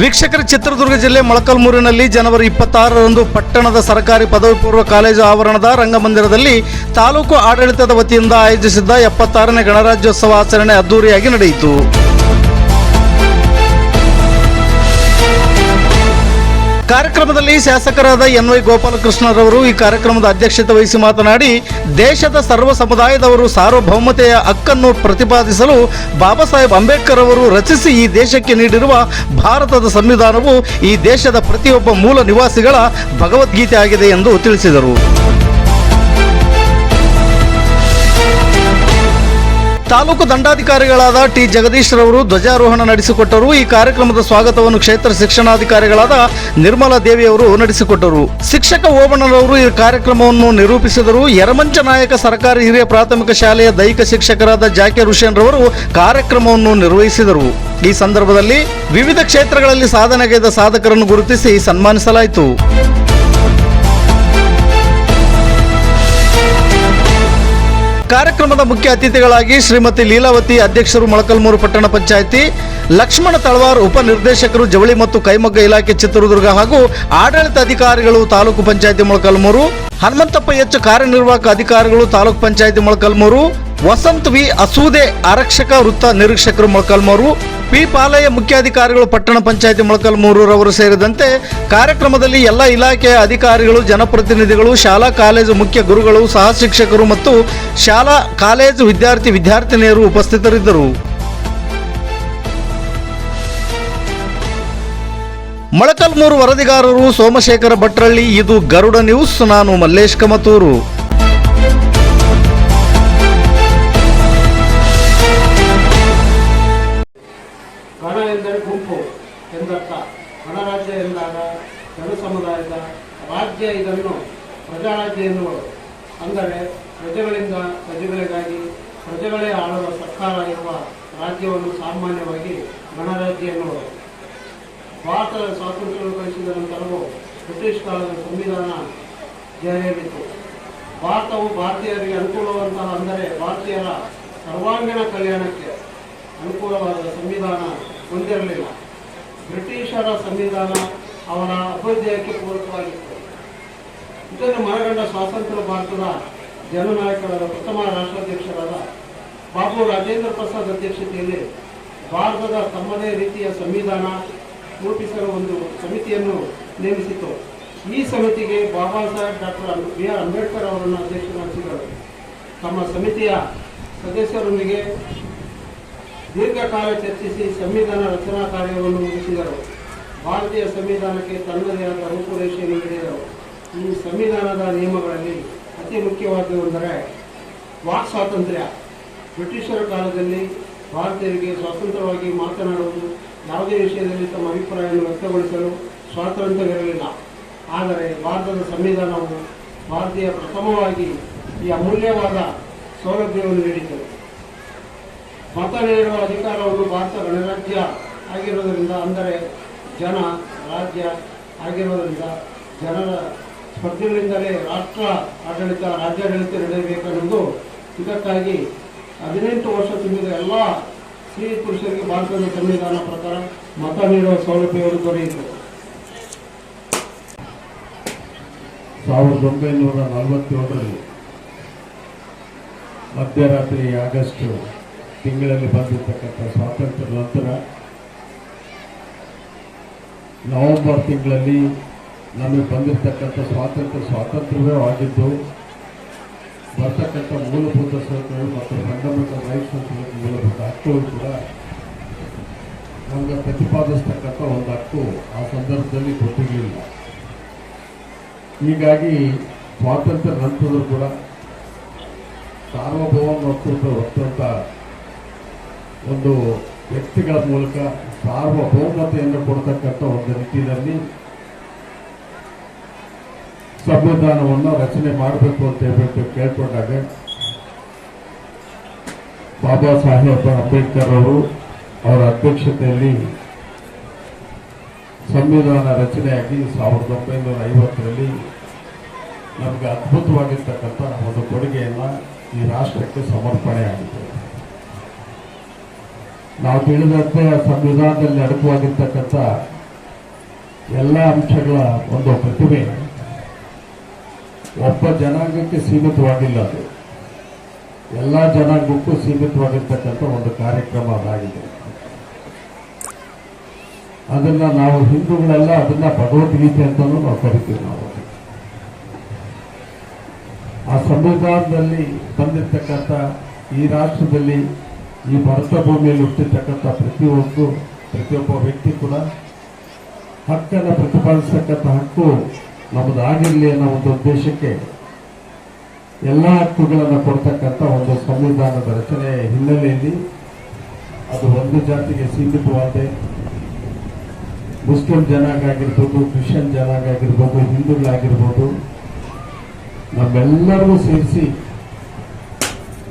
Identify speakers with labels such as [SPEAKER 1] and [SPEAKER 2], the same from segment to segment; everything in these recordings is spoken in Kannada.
[SPEAKER 1] ವೀಕ್ಷಕರ, ಚಿತ್ರದುರ್ಗ ಜಿಲ್ಲೆ ಮೊಳಕಾಲ್ಮೂರಿನಲ್ಲಿ ಜನವರಿ 26ರಂದು ಪಟ್ಟಣದ ಸರ್ಕಾರಿ ಪದವಿ ಪೂರ್ವ ಕಾಲೇಜು ಆವರಣದ ರಂಗಮಂದಿರದಲ್ಲಿ ತಾಲೂಕು ಆಡಳಿತದ ವತಿಯಿಂದ ಆಯೋಜಿಸಿದ್ದ 76ನೇ ಗಣರಾಜ್ಯೋತ್ಸವ ಆಚರಣೆ ಅದ್ದೂರಿಯಾಗಿ ನಡೆಯಿತು. ಕಾರ್ಯಕ್ರಮದಲ್ಲಿ ಶಾಸಕರಾದ ಎನ್.ವೈ. ಗೋಪಾಲಕೃಷ್ಣರವರು ಈ ಕಾರ್ಯಕ್ರಮದ ಅಧ್ಯಕ್ಷತೆ ವಹಿಸಿ ಮಾತನಾಡಿ, ದೇಶದ ಸರ್ವ ಸಮುದಾಯದವರು ಸಾರ್ವಭೌಮತೆಯ ಹಕ್ಕನ್ನು ಪ್ರತಿಪಾದಿಸಲು ಬಾಬಾ ಸಾಹೇಬ್ ಅಂಬೇಡ್ಕರ್ ಅವರು ರಚಿಸಿ ಈ ದೇಶಕ್ಕೆ ನೀಡಿರುವ ಭಾರತದ ಸಂವಿಧಾನವು ಈ ದೇಶದ ಪ್ರತಿಯೊಬ್ಬ ಮೂಲ ನಿವಾಸಿಗಳ ಭಗವದ್ಗೀತೆ ಆಗಿದೆ ಎಂದು ತಿಳಿಸಿದರು. ತಾಲೂಕು ದಂಡಾಧಿಕಾರಿಗಳಾದ ಟಿ. ಜಗದೀಶ್ ರವರು ಧ್ವಜಾರೋಹಣ ನಡೆಸಿಕೊಟ್ಟರು. ಈ ಕಾರ್ಯಕ್ರಮದ ಸ್ವಾಗತವನ್ನು ಕ್ಷೇತ್ರ ಶಿಕ್ಷಣಾಧಿಕಾರಿಗಳಾದ ನಿರ್ಮಲಾ ದೇವಿಯವರು ನಡೆಸಿಕೊಟ್ಟರು. ಶಿಕ್ಷಕ ಓಬಣ್ಣರವರು ಈ ಕಾರ್ಯಕ್ರಮವನ್ನು ನಿರೂಪಿಸಿದರು. ಯರಮಂಚ ನಾಯಕ ಸರ್ಕಾರಿ ಹಿರಿಯ ಪ್ರಾಥಮಿಕ ಶಾಲೆಯ ದೈಹಿಕ ಶಿಕ್ಷಕರಾದ ಜಾಕೀರ್ ಹುಸೇನ್ ರವರು ಕಾರ್ಯಕ್ರಮವನ್ನು ನಿರ್ವಹಿಸಿದರು. ಈ ಸಂದರ್ಭದಲ್ಲಿ ವಿವಿಧ ಕ್ಷೇತ್ರಗಳಲ್ಲಿ ಸಾಧನೆಗೈದ ಸಾಧಕರನ್ನು ಗುರುತಿಸಿ ಸನ್ಮಾನಿಸಲಾಯಿತು. ಕಾರ್ಯಕ್ರಮದ ಮುಖ್ಯ ಅತಿಥಿಗಳಾಗಿ ಶ್ರೀಮತಿ ಲೀಲಾವತಿ, ಅಧ್ಯಕ್ಷರು ಮೊಳಕಾಲ್ಮೂರು ಪಟ್ಟಣ ಪಂಚಾಯಿತಿ, ಲಕ್ಷ್ಮಣ ತಳವಾರ್, ಉಪನಿರ್ದೇಶಕರು ಜವಳಿ ಮತ್ತು ಕೈಮಗ್ಗ ಇಲಾಖೆ ಚಿತ್ರದುರ್ಗ ಹಾಗೂ ಆಡಳಿತ ಅಧಿಕಾರಿಗಳು ತಾಲೂಕು ಪಂಚಾಯಿತಿ ಮೊಳಕಾಲ್ಮೂರು, ಹನುಮಂತಪ್ಪ ಎಚ್, ಕಾರ್ಯನಿರ್ವಾಹಕ ಅಧಿಕಾರಿಗಳು ತಾಲೂಕು ಪಂಚಾಯಿತಿ ಮೊಳಕಾಲ್ಮೂರು, ವಸಂತ್ ವಿ, ಅಸೂದೆ ಆರಕ್ಷಕ ವೃತ್ತ ನಿರೀಕ್ಷಕರು ಮೊಳಕಾಲ್ಮೂರು, ಪಿ. ಪಾಲಯ್ಯ, ಮುಖ್ಯಾಧಿಕಾರಿಗಳು ಪಟ್ಟಣ ಪಂಚಾಯಿತಿ ಮೊಳಕಾಲ್ಮೂರು ರವರು ಸೇರಿದಂತೆ ಕಾರ್ಯಕ್ರಮದಲ್ಲಿ ಎಲ್ಲ ಇಲಾಖೆಯ ಅಧಿಕಾರಿಗಳು, ಜನಪ್ರತಿನಿಧಿಗಳು, ಶಾಲಾ ಕಾಲೇಜು ಮುಖ್ಯ ಗುರುಗಳು, ಸಹ ಶಿಕ್ಷಕರು ಮತ್ತು ಶಾಲಾ ಕಾಲೇಜು ವಿದ್ಯಾರ್ಥಿನಿಯರು ಉಪಸ್ಥಿತರಿದ್ದರು. ಮೊಳಕಾಲ್ಮೂರು ವರದಿಗಾರರು ಸೋಮಶೇಖರ ಭಟ್ರಳ್ಳಿ. ಇದು ಗರುಡ ನ್ಯೂಸ್. ನಾನು ಮಲ್ಲೇಶ್ ಕಮತೂರು.
[SPEAKER 2] ಗಣ ಎಂದರೆ ಗುಂಪು ಎಂದರ್ಥ. ಗಣರಾಜ್ಯ ಎಂದಾಗ ಜನ ಸಮುದಾಯದ ರಾಜ್ಯ, ಇದನ್ನು ಪ್ರಜಾರಾಜ್ಯ ಎನ್ನುವರು. ಅಂದರೆ ಪ್ರಜೆಗಳಿಂದ ಪ್ರಜೆಗಳಿಗಾಗಿ ಪ್ರಜೆಗಳೇ ಆಳುವ ಸರ್ಕಾರ ಇರುವ ರಾಜ್ಯವನ್ನು ಸಾಮಾನ್ಯವಾಗಿ ಗಣರಾಜ್ಯ ಎನ್ನುವರು. ಭಾರತದ ಸ್ವಾತಂತ್ರ್ಯ ಗಳಿಸಿದ ನಂತರವೂ ಬ್ರಿಟಿಷ್ ಕಾಲದ ಸಂವಿಧಾನ ಜಾರಿಯಲ್ಲಿತ್ತು. ಭಾರತವು ಭಾರತೀಯರಿಗೆ ಅನುಕೂಲವಂತಹ, ಅಂದರೆ ಭಾರತೀಯರ ಸರ್ವಾಂಗೀಣ ಕಲ್ಯಾಣಕ್ಕೆ ಅನುಕೂಲವಾದ ಸಂವಿಧಾನ ಹೊಂದಿರಲಿಲ್ಲ. ಬ್ರಿಟಿಷರ ಸಂವಿಧಾನ ಅವರ ಅಭ್ಯುದಯಕ್ಕೆ ಪೂರಕವಾಗಿತ್ತು. ಇದನ್ನು ಮನಗಂಡ ಸ್ವಾತಂತ್ರ್ಯ ಭಾರತದ ಜನನಾಯಕರಾದ ಪ್ರಥಮ ರಾಷ್ಟ್ರಾಧ್ಯಕ್ಷರಾದ ಬಾಬು ರಾಜೇಂದ್ರ ಪ್ರಸಾದ್ ಅಧ್ಯಕ್ಷತೆಯಲ್ಲಿ ಭಾರತದ ತಮ್ಮದೇ ರೀತಿಯ ಸಂವಿಧಾನ ರೂಪಿಸಲು ಒಂದು ಸಮಿತಿಯನ್ನು ನೇಮಿಸಿತು. ಈ ಸಮಿತಿಗೆ ಬಾಬಾ ಸಾಹೇಬ್ ಡಾಕ್ಟರ್ ಬಿ.ಆರ್. ಅಂಬೇಡ್ಕರ್ ಅವರನ್ನು ಅಧ್ಯಕ್ಷರಾಗಿಸಿದರು. ತಮ್ಮ ಸಮಿತಿಯ ಸದಸ್ಯರೊಂದಿಗೆ ದೀರ್ಘಕಾಲ ಚರ್ಚಿಸಿ ಸಂವಿಧಾನ ರಚನಾ ಕಾರ್ಯವನ್ನು ಮುಗಿಸಿದರು. ಭಾರತೀಯ ಸಂವಿಧಾನಕ್ಕೆ ತನ್ನದೇ ಆದ ರೂಪುರೇಷೆಯನ್ನು ನೀಡಿದರು. ಈ ಸಂವಿಧಾನದ ನಿಯಮಗಳಲ್ಲಿ ಅತಿ ಮುಖ್ಯವಾದವೆಂದರೆ ವಾಕ್ ಸ್ವಾತಂತ್ರ್ಯ. ಬ್ರಿಟಿಷರ ಕಾಲದಲ್ಲಿ ಭಾರತೀಯರಿಗೆ ಸ್ವತಂತ್ರವಾಗಿ ಮಾತನಾಡುವುದು, ಯಾವುದೇ ವಿಷಯದಲ್ಲಿ ತಮ್ಮ ಅಭಿಪ್ರಾಯವನ್ನು ವ್ಯಕ್ತಗೊಳಿಸಲು ಸ್ವಾತಂತ್ರ್ಯವಿರಲಿಲ್ಲ. ಆದರೆ ಭಾರತದ ಸಂವಿಧಾನವು ಭಾರತೀಯ ಪ್ರಥಮವಾಗಿ ಈ ಅಮೂಲ್ಯವಾದ ಸೌಲಭ್ಯವನ್ನು ನೀಡಿತು. ಮತ ನೀಡುವ ಅಧಿಕಾರವನ್ನು ಭಾರತ ಗಣರಾಜ್ಯ ಆಗಿರುವುದರಿಂದ, ಅಂದರೆ ಜನ ರಾಜ್ಯ ಆಗಿರುವುದರಿಂದ ಜನರ ಸ್ಪರ್ಧೆಗಳಿಂದಲೇ ರಾಷ್ಟ್ರ ಆಡಳಿತ, ರಾಜ್ಯಾಡಳಿತ ನಡೆಯಬೇಕೆನ್ನುವುದು. ಇದಕ್ಕಾಗಿ 18 ವರ್ಷ ತುಂಬಿದ ಎಲ್ಲ ಸ್ತ್ರೀ ಪುರುಷರಿಗೆ ಭಾರತದ ಸಂವಿಧಾನ ಪ್ರಕಾರ ಮತ ನೀಡುವ ಸೌಲಭ್ಯವನ್ನು ದೊರೆಯಿತು.
[SPEAKER 3] 1947ರಲ್ಲಿ ಮಧ್ಯರಾತ್ರಿ ಆಗಸ್ಟ್ ತಿಂಗಳಲ್ಲಿ ಬಂದಿರತಕ್ಕಂಥ ಸ್ವಾತಂತ್ರ್ಯ ನಂತರ ನವೆಂಬರ್ ತಿಂಗಳಲ್ಲಿ ನಮಗೆ ಬಂದಿರತಕ್ಕಂಥ ಸ್ವಾತಂತ್ರ್ಯವೇ ಆಗಿದ್ದು, ಬರ್ತಕ್ಕಂಥ ಮೂಲಭೂತ ಸೌಕರ್ಯಗಳು ಮತ್ತು ಫಂಡಮೆಂಟಲ್ ರೈಟ್ಸ್ ಮೂಲಭೂತ ಹಕ್ಕುಗಳು ಕೂಡ ನಮಗೆ ಪ್ರತಿಪಾದಿಸ್ತಕ್ಕಂಥ ಒಂದು ಹಕ್ಕು ಆ ಸಂದರ್ಭದಲ್ಲಿ ಕೊಟ್ಟಿರಲಿಲ್ಲ. ಹೀಗಾಗಿ ಸ್ವಾತಂತ್ರ್ಯ ನಂತರದೂ ಕೂಡ ಸಾರ್ವಭೌಮತ್ವದ ಹೊತ್ತಂತ ಒಂದು ವ್ಯಕ್ತಿಗಳ ಮೂಲಕ ಸಾರ್ವಭೌಮತೆಯನ್ನು ಕೊಡ್ತಕ್ಕಂಥ ಒಂದು ನಿಟ್ಟಿನಲ್ಲಿ ಸಂವಿಧಾನವನ್ನು ರಚನೆ ಮಾಡಬೇಕು ಅಂತ ಹೇಳ್ಬಿಟ್ಟು ಕೇಳ್ಕೊಂಡಾಗ ಬಾಬಾ ಸಾಹೇಬ್ ಅಂಬೇಡ್ಕರ್ ಅವರು ಅವರ ಅಧ್ಯಕ್ಷತೆಯಲ್ಲಿ ಸಂವಿಧಾನ ರಚನೆಯಾಗಿ 1950ರಲ್ಲಿ ನಮಗೆ ಅದ್ಭುತವಾಗಿರ್ತಕ್ಕಂಥ ಒಂದು ಕೊಡುಗೆಯನ್ನು ಈ ರಾಷ್ಟ್ರಕ್ಕೆ ಸಮರ್ಪಣೆ ಆಗಿದೆ. ನಾವು ತಿಳಿದಂತೆ ಸಂವಿಧಾನದಲ್ಲಿ ಅಡಕವಾಗಿರ್ತಕ್ಕಂಥ ಎಲ್ಲ ಅಂಶಗಳ ಒಂದು ಪ್ರತಿಭೆ ಒಬ್ಬ ಜನಾಂಗಕ್ಕೆ ಸೀಮಿತವಾಗಿಲ್ಲ, ಅದು ಎಲ್ಲ ಜನಾಂಗಕ್ಕೂ ಸೀಮಿತವಾಗಿರ್ತಕ್ಕಂಥ ಒಂದು ಕಾರ್ಯಕ್ರಮ ಅದಾಗಿದೆ. ಅದನ್ನ ನಾವು ಹಿಂದೂಗಳೆಲ್ಲ ಅದನ್ನ ಭಗವದ್ಗೀತೆ ಅಂತಲೂ ನಾವು ಕರಿತೀವಿ. ನಾವು ಆ ಸಂವಿಧಾನದಲ್ಲಿ ಬಂದಿರತಕ್ಕಂಥ ಈ ರಾಷ್ಟ್ರದಲ್ಲಿ ಈ ಭಾರತ ಭೂಮಿಯಲ್ಲಿ ಹುಟ್ಟಿರ್ತಕ್ಕಂಥ ಪ್ರತಿಯೊಬ್ಬ ವ್ಯಕ್ತಿ ಕೂಡ ಹಕ್ಕನ್ನು ಪ್ರತಿಪಾದಿಸತಕ್ಕಂಥ ಹಕ್ಕು ನಮ್ಮದು ಆಗಿರಲಿ ಅನ್ನೋ ಒಂದು ಉದ್ದೇಶಕ್ಕೆ ಎಲ್ಲ ಹಕ್ಕುಗಳನ್ನು ಕೊಡ್ತಕ್ಕಂಥ ಒಂದು ಸಂವಿಧಾನದ ರಚನೆ ಹಿನ್ನೆಲೆಯಲ್ಲಿ ಅದು ಒಂದು ಜಾತಿಗೆ ಸೀಮಿತವಾದೆ ಮುಸ್ಲಿಂ ಜನಾಂಗ ಆಗಿರ್ಬೋದು, ಕ್ರಿಶ್ಚಿಯನ್ ಜನಾಂಗ ಆಗಿರ್ಬೋದು, ಹಿಂದೂಗಳಾಗಿರ್ಬೋದು, ನಮ್ಮೆಲ್ಲರಿಗೂ ಸೇರಿಸಿ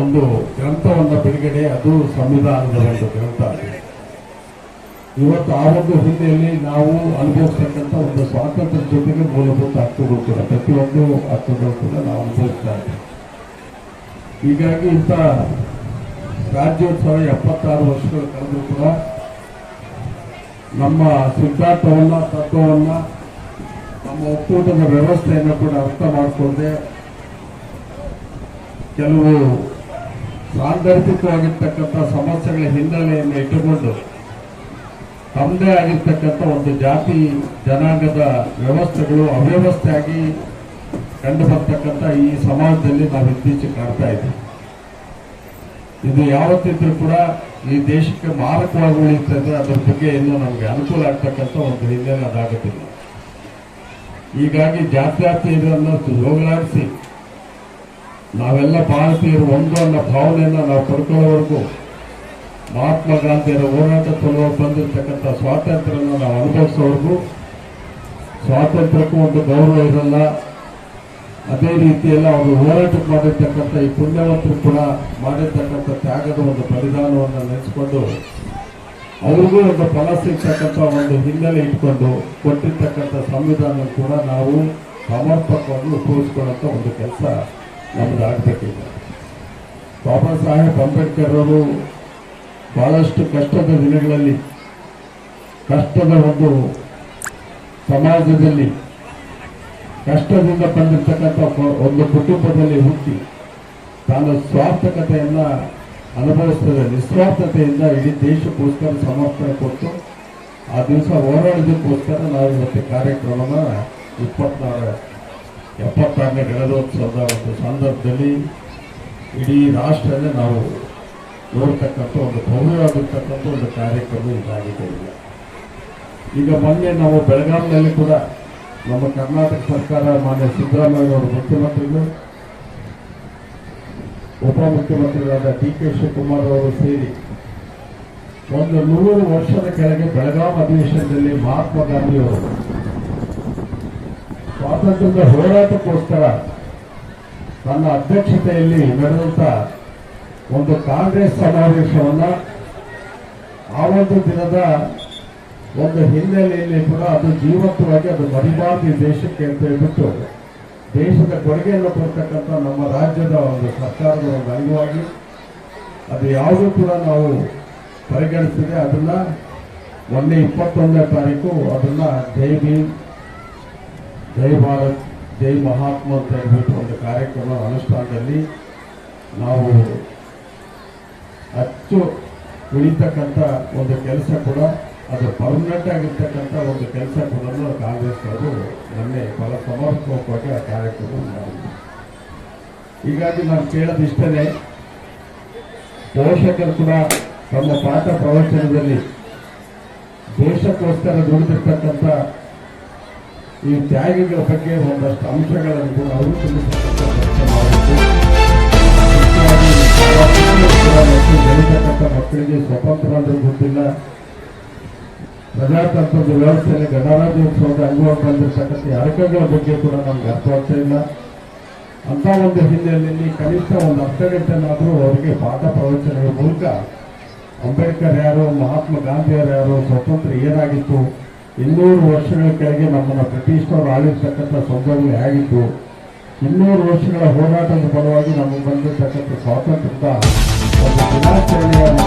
[SPEAKER 3] ಒಂದು ಗ್ರಂಥವನ್ನು ಬಿಡುಗಡೆ, ಅದು ಸಂವಿಧಾನದ ಒಂದು ಗ್ರಂಥ. ಇವತ್ತು ಆ ಒಂದು ಹಿನ್ನೆಲೆಯಲ್ಲಿ ನಾವು ಅನುಭವಿಸ್ತಕ್ಕಂಥ ಒಂದು ಸ್ವಾತಂತ್ರ್ಯ ಜೊತೆಗೆ ಮೂಲಭೂತ ಹಕ್ಕುಗಳು ಕೂಡ, ಪ್ರತಿಯೊಂದು ಹಕ್ಕುಗಳು ಕೂಡ ನಾವು ಅನುಭವಿಸ್ತಾ ಇದ್ದೀವಿ. ಹೀಗಾಗಿ ಇಂಥ ರಾಜ್ಯೋತ್ಸವ 76 ವರ್ಷಗಳು ಕಳೆದರೂ ಕೂಡ ನಮ್ಮ ಸಿದ್ಧಾಂತವನ್ನ, ತತ್ವವನ್ನ, ನಮ್ಮ ಒಕ್ಕೂಟದ ವ್ಯವಸ್ಥೆಯನ್ನು ಕೂಡ ಅರ್ಥ ಮಾಡಿಕೊಂಡೆ ಕೆಲವು ಸಾಂದರ್ಭಿಕವಾಗಿರ್ತಕ್ಕಂಥ ಸಮಸ್ಯೆಗಳ ಹಿನ್ನೆಲೆಯನ್ನು ಇಟ್ಟುಕೊಂಡು ತಮ್ಮದೇ ಆಗಿರ್ತಕ್ಕಂಥ ಒಂದು ಜಾತಿ ಜನಾಂಗದ ವ್ಯವಸ್ಥೆಗಳು ಅವ್ಯವಸ್ಥೆಯಾಗಿ ಕಂಡು ಬರ್ತಕ್ಕಂಥ ಈ ಸಮಾಜದಲ್ಲಿ ನಾವು ಇತ್ತೀಚೆಗೆ ಕಾಣ್ತಾ ಇದ್ದೀವಿ. ಇದು ಯಾವತ್ತಿದ್ರೂ ಕೂಡ ಈ ದೇಶಕ್ಕೆ ಮಾರಕವಾಗಿ ಉಳಿಯುತ್ತದೆ, ಅದರ ಬಗ್ಗೆ ಇನ್ನೂ ನಮಗೆ ಅನುಕೂಲ ಆಗ್ತಕ್ಕಂಥ ಒಂದು ಹಿನ್ನೆಲೆ ಅದಾಗುತ್ತಿಲ್ಲ. ಹೀಗಾಗಿ ಜಾತ್ಯಾತೀತರನ್ನು ಹೋಗಲಾಡಿಸಿ ನಾವೆಲ್ಲ ಭಾರತೀಯರು ಒಂದು ಅನ್ನೋ ಭಾವನೆಯನ್ನು ನಾವು ಪಡ್ಕೊಳ್ಳೋವರೆಗೂ ಮಹಾತ್ಮ ಗಾಂಧಿಯರ ಹೋರಾಟ ಸಲುವಾಗಿ ಬಂದಿರತಕ್ಕಂಥ ಸ್ವಾತಂತ್ರ್ಯವನ್ನು ನಾವು ಅನುಭವಿಸೋವರೆಗೂ ಸ್ವಾತಂತ್ರ್ಯಕ್ಕೂ ಒಂದು ಗೌರವ ಇರಲ್ಲ. ಅದೇ ರೀತಿಯಲ್ಲಿ ಅವರು ಹೋರಾಟಕ್ಕೆ ಮಾಡಿರ್ತಕ್ಕಂಥ ಈ ಪುಣ್ಯವಂತರು ಕೂಡ ಮಾಡಿರ್ತಕ್ಕಂಥ ತ್ಯಾಗದ ಒಂದು ಬಲಿದಾನವನ್ನು ನೆನೆಸ್ಕೊಂಡು ಅವ್ರಿಗೂ ಒಂದು ಫಲ ಸಿಗ್ತಕ್ಕಂಥ ಒಂದು ಹಿನ್ನೆಲೆ ಇಟ್ಕೊಂಡು ಕೊಟ್ಟಿರ್ತಕ್ಕಂಥ ಸಂವಿಧಾನ ಕೂಡ ನಾವು ಸಮರ್ಪಕವಾಗಿ ಉಪಯೋಗಿಸ್ಕೊಳ್ಳೋಂಥ ಒಂದು ಕೆಲಸ ನಮ್ದು ಆಗಬೇಕಿದೆ. ಬಾಬಾ ಸಾಹೇಬ್ ಅಂಬೇಡ್ಕರ್ ಅವರು ಬಹಳಷ್ಟು ಕಷ್ಟದ ದಿನಗಳಲ್ಲಿ, ಕಷ್ಟದ ಒಂದು ಸಮಾಜದಲ್ಲಿ, ಕಷ್ಟದಿಂದ ಬಂದಿರತಕ್ಕಂಥ ಒಂದು ಕುಟುಂಬದಲ್ಲಿ ಹುಟ್ಟಿ ತಾನು ಸ್ವಾರ್ಥಕತೆಯನ್ನ ಅನುಭವಿಸ್ತದೆ, ನಿಸ್ವಾರ್ಥತೆಯಿಂದ ಇಡೀ ದೇಶಕ್ಕೋಸ್ಕರ ಸಮರ್ಪಣೆ ಕೊಟ್ಟು ಆ ದಿವಸ ಹೋರಾಡೋದಕ್ಕೋಸ್ಕರ ನಾವು ಇವತ್ತು ಕಾರ್ಯಕ್ರಮನ 76ನೇ ಗಣರಾಜ್ಯೋತ್ಸವದ ಒಂದು ಸಂದರ್ಭದಲ್ಲಿ ಇಡೀ ರಾಷ್ಟ್ರನೇ ನಾವು ನೋಡ್ತಕ್ಕಂಥ ಒಂದು ಭವ್ಯವಾಗಿರ್ತಕ್ಕಂಥ ಒಂದು ಕಾರ್ಯಕ್ರಮ ಇದಾಗಿದೆ. ಈಗ ಮೊನ್ನೆ ನಾವು ಬೆಳಗಾವಿನಲ್ಲಿ ಕೂಡ ನಮ್ಮ ಕರ್ನಾಟಕ ಸರ್ಕಾರ ಮಾನ್ಯ ಸಿದ್ದರಾಮಯ್ಯ ಅವರು ಮುಖ್ಯಮಂತ್ರಿಗಳು, ಉಪಮುಖ್ಯಮಂತ್ರಿಗಳಾದ DK ಶಿವಕುಮಾರ್ ಅವರು ಸೇರಿ ಒಂದು 100 ವರ್ಷದ ಕೆಳಗೆ ಬೆಳಗಾವಿ ಅಧಿವೇಶನದಲ್ಲಿ ಮಹಾತ್ಮ ಗಾಂಧಿಯವರು ಸ್ವಾತಂತ್ರ್ಯದ ಹೋರಾಟಕ್ಕೋಸ್ಕರ ತನ್ನ ಅಧ್ಯಕ್ಷತೆಯಲ್ಲಿ ನಡೆದಂತ ಒಂದು ಕಾಂಗ್ರೆಸ್ ಸಮಾವೇಶವನ್ನ ಆ ಒಂದು ದಿನದ ಒಂದು ಹಿನ್ನೆಲೆಯಲ್ಲಿ ಕೂಡ ಅದು ಜೀವಂತವಾಗಿ ಅದು ಮರಿಬಾರದು ಈ ದೇಶಕ್ಕೆ ಅಂತ ಹೇಳ್ಬಿಟ್ಟು ದೇಶದ ಕೊಡುಗೆಯನ್ನು ಕೊಡ್ತಕ್ಕಂಥ ನಮ್ಮ ರಾಜ್ಯದ ಒಂದು ಸರ್ಕಾರದ ಒಂದು ಅಂಗವಾಗಿ ಅದು ಯಾವುದೂ ಕೂಡ ನಾವು ಪರಿಗಣಿಸಿದೆ. ಅದನ್ನ ಮೊನ್ನೆ 21ನೇ ತಾರೀಕು ಅದನ್ನ ಜೈ ಭೀಮ್, ಜೈ ಭಾರತ್, ಜೈ ಮಹಾತ್ಮ ಅಂತ ಹೇಳ್ಬಿಟ್ಟು ಒಂದು ಕಾರ್ಯಕ್ರಮ ಅನುಷ್ಠಾನದಲ್ಲಿ ನಾವು ಅಚ್ಚು ಉಳಿತಕ್ಕಂಥ ಒಂದು ಕೆಲಸ ಕೂಡ, ಅದು ಪರ್ಮನೆಂಟ್ ಆಗಿರ್ತಕ್ಕಂಥ ಒಂದು ಕೆಲಸ ಕೂಡ ಕಾಂಗ್ರೆಸ್ ಅವರು ಮೊನ್ನೆ ಬಹಳ ಸಮರ್ಪಕವಾಗಿ ಆ ಕಾರ್ಯಕ್ರಮ ಮಾಡಿದ್ರು. ಹೀಗಾಗಿ ನಾನು ಕೇಳೋದಿಷ್ಟೇ, ಪೋಷಕರು ಕೂಡ ತಮ್ಮ ಪಾಠ ಪ್ರವಚನದಲ್ಲಿ ದೇಶಕ್ಕೋಸ್ಕರ ದುಡಿದಿರ್ತಕ್ಕಂಥ ಈ ತ್ಯಾಗಿಗಳ ಬಗ್ಗೆ ಒಂದಷ್ಟು ಅಂಶಗಳನ್ನು ಕೂಡ ಅವರು ತಿಳಿಸತಕ್ಕಂಥ ಕೆಲಸ ಮಾಡಿದ್ದು. ಬೆಳೀತಕ್ಕಂಥ ಮಕ್ಕಳಿಗೆ ಸ್ವತಂತ್ರ ಅಂದ್ರೆ ಗೊತ್ತಿಲ್ಲ, ಪ್ರಜಾತಂತ್ರದ ವ್ಯವಸ್ಥೆಯಲ್ಲಿ ಗಣರಾಜ್ಯೋತ್ಸವದ ಅಂಗವಾಗಿ ಬಂದಿರತಕ್ಕಂಥ ಅಡಕಗಳ ಬಗ್ಗೆ ಕೂಡ ನಮ್ಗೆ ಅರ್ಥವಾಗ್ತಾ ಇಲ್ಲ. ಅಂತ ಒಂದು ಹಿನ್ನೆಲೆಯಲ್ಲಿ ಕನಿಷ್ಠ ಒಂದು ಅರ್ಧ ಗಂಟೆನಾದರೂ ಅವರಿಗೆ ಪಾಠ ಪ್ರವಚನಗಳ ಮೂಲಕ ಅಂಬೇಡ್ಕರ್ ಯಾರು, ಮಹಾತ್ಮ ಗಾಂಧಿಯವರು ಯಾರು, ಸ್ವತಂತ್ರ ಏನಾಗಿತ್ತು, 200 ವರ್ಷಗಳ ಕೆಳಗೆ ನಮ್ಮನ್ನು ಬ್ರಿಟಿಷ್ನವರು ಆಳಿರ್ತಕ್ಕಂಥ ಸಂದರ್ಭಗಳು ಹೇಗಿತ್ತು, 200 ವರ್ಷಗಳ ಹೋರಾಟದ ಫಲವಾಗಿ ನಮಗೆ ಬಂದಿರತಕ್ಕಂಥ ಸ್ವಾತಂತ್ರ್ಯದ ಒಂದು ದಿನಾಚರಣೆಯ ಒಂದು